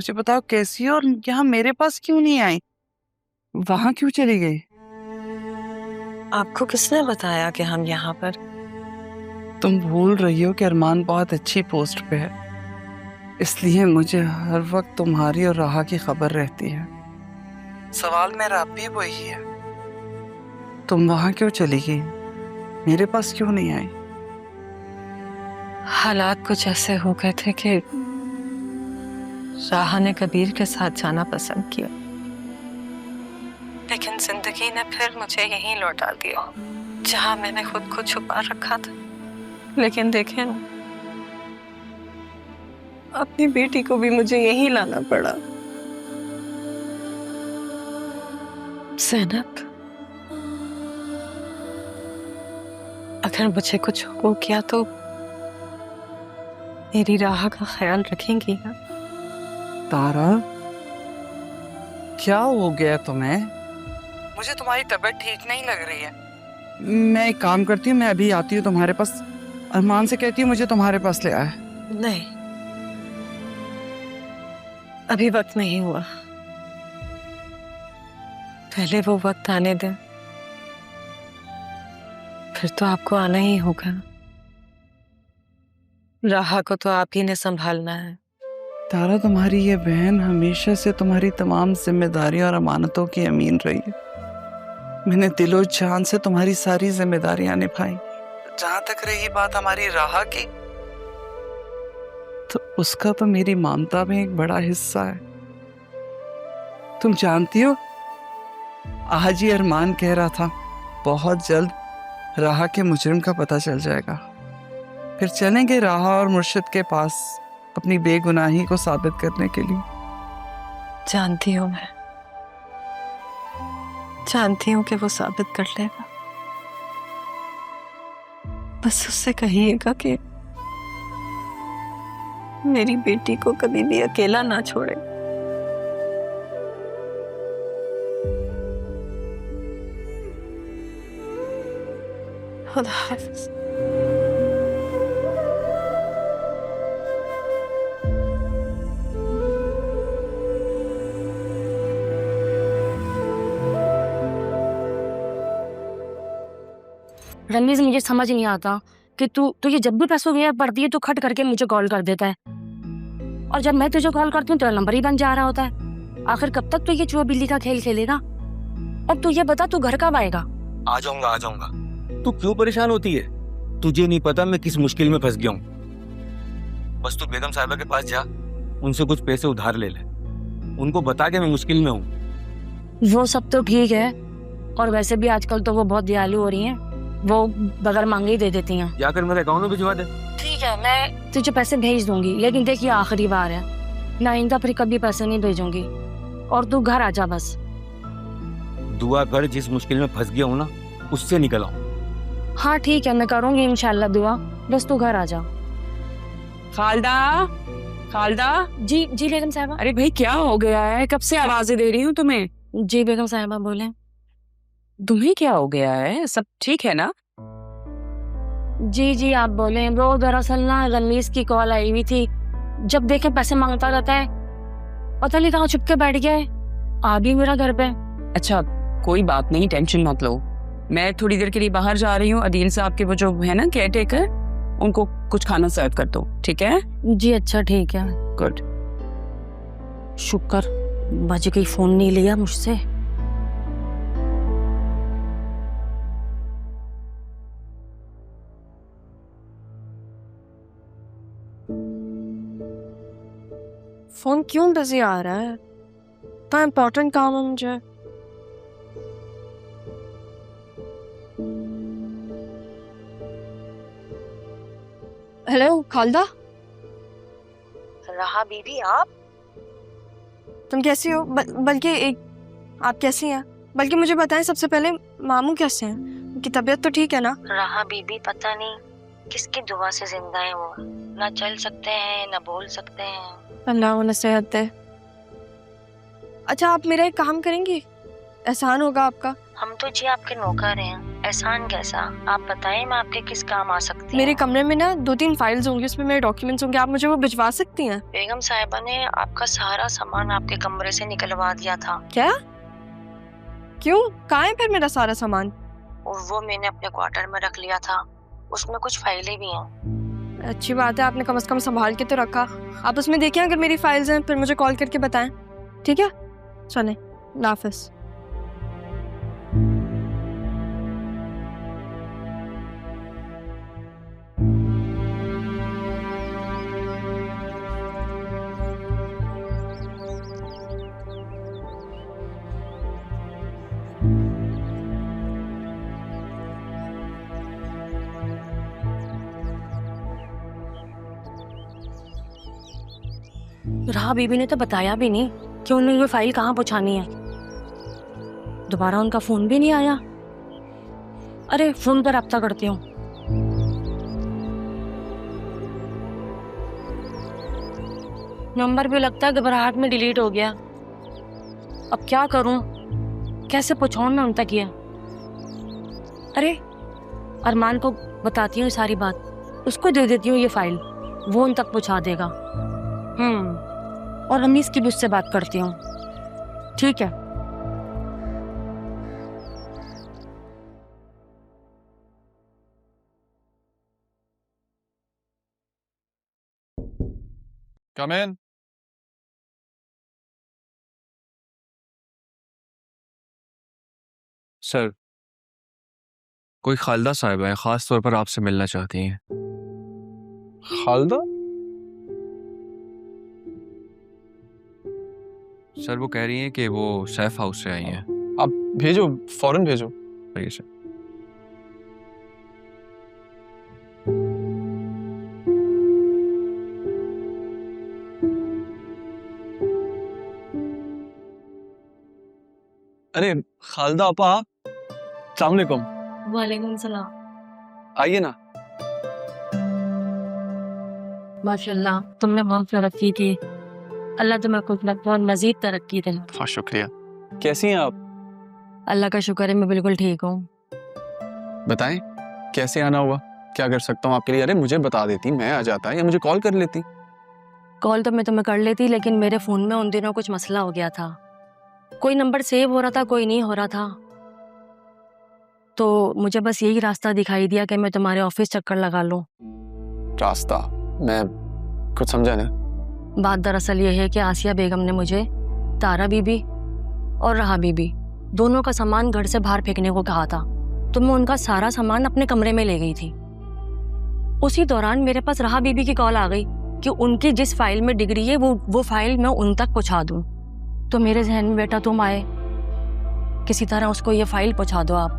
मुझे बताओ कैसी हो और यहाँ मेरे पास क्यों नहीं आई? वहां क्यों चली गई? आपको किसने बताया कि हम यहाँ पर? तुम भूल रही हो कि अरमान बहुत अच्छी पोस्ट पे है, इसलिए मुझे हर वक्त तुम्हारी और राहा की खबर रहती है। सवाल मेरा अब भी वही है, तुम वहां क्यों चली गई? मेरे पास क्यों नहीं आई? हालात कुछ ऐसे हो गए थे कि राहा ने कबीर के साथ जाना पसंद किया, लेकिन जिंदगी ने फिर मुझे यहीं लौटा दिया जहां मैंने खुद को छुपा रखा था। लेकिन देखें ना, अपनी बेटी को भी मुझे यहीं लाना पड़ा। ज़ैनब, अगर मुझे कुछ हो गया तो मेरी राह का ख्याल रखेंगी ना? तारा, क्या हो गया तुम्हें? मुझे तुम्हारी तबीयत ठीक नहीं लग रही है। मैं एक काम करती हूँ, मैं अभी आती हूँ तुम्हारे पास। अरमान से कहती हूँ मुझे तुम्हारे पास ले आए। नहीं, अभी वक्त नहीं हुआ। पहले वो वक्त आने दें, फिर तो आपको आना ही होगा। राहा को तो आप ही ने संभालना है। तारा, तुम्हारी ये बहन हमेशा से तुम्हारी तमाम जिम्मेदारियों और अमानतों की अमीन रही है। मैंने दिलो जान से तुम्हारी सारी जिम्मेदारियां निभाई। जहां तक रही बात हमारी राह की, तो उसका तो मेरी ममता में एक बड़ा हिस्सा है। तुम जानती हो, आज ही अरमान कह रहा था बहुत जल्द राह के मुजरिम का पता चल जाएगा, फिर चलेंगे राह और मुर्शिद के पास अपनी बेगुनाही को साबित करने के लिए। जानती हूँ, मैं जानती हूँ कि वो साबित कर लेगा। बस उससे कहिएगा कि मेरी बेटी को कभी भी अकेला ना छोड़े। खुदा हाफिज। रणवीर, मुझे समझ नहीं आता कि तू ये जब भी पैसों की पड़ती है तो खट करके मुझे कॉल कर देता है, और जब मैं तुझे कॉल करती हूँ तेरा नंबर ही बंद जा रहा होता है। आखिर कब तक तू ये चूहा बिल्ली का खेल खेलेगा? अब तू ये बता, तू घर कब आएगा? आ जाऊंगा। तू क्यों परेशान होती है? तुझे नहीं पता मैं किस मुश्किल में फंस गया हूँ। बस तू बेगम साहिबा के पास जा, उनसे कुछ पैसे उधार ले ले, उनको बता के मैं मुश्किल में हूँ। वो सब तो ठीक है, और वैसे भी आजकल तो वो बहुत दयालु हो रही हैं, वो बगैर मांगे ही दे देती हैं। जाकर मेरे अकाउंट में भिजवा दे। ठीक है, मैं तुझे पैसे भेज दूंगी, लेकिन देख ये आखिरी बार है ना, आइंदा फिर कभी पैसे नहीं भेजूंगी। और तू घर आ जा बस। दुआ कर, जिस मुश्किल में फंस गया हूँ ना, उससे निकल आऊं। हाँ ठीक है, मैं करूंगी इंशाल्लाह दुआ, बस तू घर आ जा। खालदा। जी बेगम साहिबा। अरे भाई, क्या हो गया है? कब से आवाजें दे रही हूँ तुम्हें। जी बेगम साहिबा बोले। तुम्हें क्या हो गया है? सब ठीक है ना? जी आप बोले। वो दरअसल ना रणवीर की कॉल आई हुई थी, जब देखे पैसे मांगता रहता है, पता नहीं कहाँ छुप के बैठ गया है, आ भी मेरा घर पे। अच्छा, कोई बात नहीं, टेंशन मत लो। मैं थोड़ी देर के लिए बाहर जा रही हूँ। अदील साहब के वो जो है ना केयर टेकर, उनको कुछ खाना सर्व कर दो, ठीक है? जी अच्छा ठीक है। गुड। शुक्र बाजी कहीं फोन नहीं लिया मुझसे। फोन क्यों बिजी आ रहा है? इतना इम्पोर्टेंट काम है मुझे। हेलो खालदा। राहा बीबी, आप? तुम कैसी हो? बल्कि एक आप कैसी हैं? बल्कि मुझे बताएं सबसे पहले, मामू कैसे हैं? उनकी तबीयत तो ठीक है ना? राहा बीबी पता नहीं किसकी दुआ से जिंदा है, वो ना चल सकते हैं ना बोल सकते हैं। अल्लाह उन्हें सेहत दे। अच्छा, आप मेरा एक काम करेंगी? एहसान होगा आपका। हम तो जी आपके नौकर हैं, एहसान कैसा? आप बताएं, मैं आपके किस काम आ सकती मेरे हूँ? कमरे में ना 2-3 फाइल्स होंगी, उसमें मेरे डॉक्यूमेंट्स होंगे, आप मुझे वो भिजवा सकती हैं? बेगम साहिबा ने आपका सारा सामान आपके कमरे से निकलवा दिया था क्या? क्यों? कहाँ है फिर मेरा सारा सामान? और वो मैंने अपने क्वार्टर में रख लिया था। उसमें कुछ फाइलें भी हैं। अच्छी बात है, आपने कम से कम संभाल के तो रखा। आप उसमें देखें, अगर मेरी फाइल्स हैं फिर मुझे कॉल करके बताएं, ठीक है? चलें, अल्लाह हाफिज़। राह बीबी ने तो बताया भी नहीं कि उन्हें ये फाइल कहाँ पहुँचानी है। दोबारा उनका फोन भी नहीं आया। अरे फोन पर रब्ता करती हूँ। नंबर भी लगता है घबराहट में डिलीट हो गया। अब क्या करूं? कैसे पहुंचाऊं मैं उन तक ये? अरे अरमान को बताती हूँ सारी बात, उसको दे देती हूँ ये फाइल, वो उन तक पहुंचा देगा। और अमीस की भी उससे बात करती हूँ, ठीक है? Come in. सर, कोई खालदा साहिबा है, खास तौर पर आपसे मिलना चाहती हैं। खालदा? सर वो कह रही हैं कि वो सैफ हाउस से आई हैं। आप भेजो, फौरन भेजो। आइए सर। अरे खालदा आपा, अस्सलाम वालेकुम। वालेकुम सलाम। आइए ना। माशाल्लाह, तुमने बहुत तरक्की की। अल्लाह तुम्हें कुछ न बहुत मजीद तरक्की दे। बहुत शुक्रिया। कैसी हैं आप? अल्लाह का शुक्र है, मैं बिल्कुल ठीक हूँ। बताएं, कैसे आना हुआ? क्या कर सकता हूँ आपके लिए? अरे मुझे बता देती, मैं आ जाता, या मुझे कॉल कर लेती। कॉल तो मैं तुम्हें कर लेती, लेकिन मेरे फ़ोन में उन दिनों कुछ मसला हो गया था। कोई नंबर सेव हो रहा था, कोई नहीं हो रहा था। तो मुझे बस यही रास्ता दिखाई दिया कि मैं तुम्हारे ऑफिस चक्कर लगा लूँ। रास्ता? मैं कुछ समझा ना। बात दरअसल ये है कि आसिया बेगम ने मुझे तारा बीबी और राहा बीबी दोनों का सामान घर से बाहर फेंकने को कहा था, तो मैं उनका सारा सामान अपने कमरे में ले गई थी। उसी दौरान मेरे पास राहा बीबी की कॉल आ गई कि उनकी जिस फाइल में डिग्री है वो फाइल मैं उन तक पहुंचा दूं। तो मेरे जहन में बेटा तुम आए, किसी तरह उसको ये फाइल पहुंचा दो आप।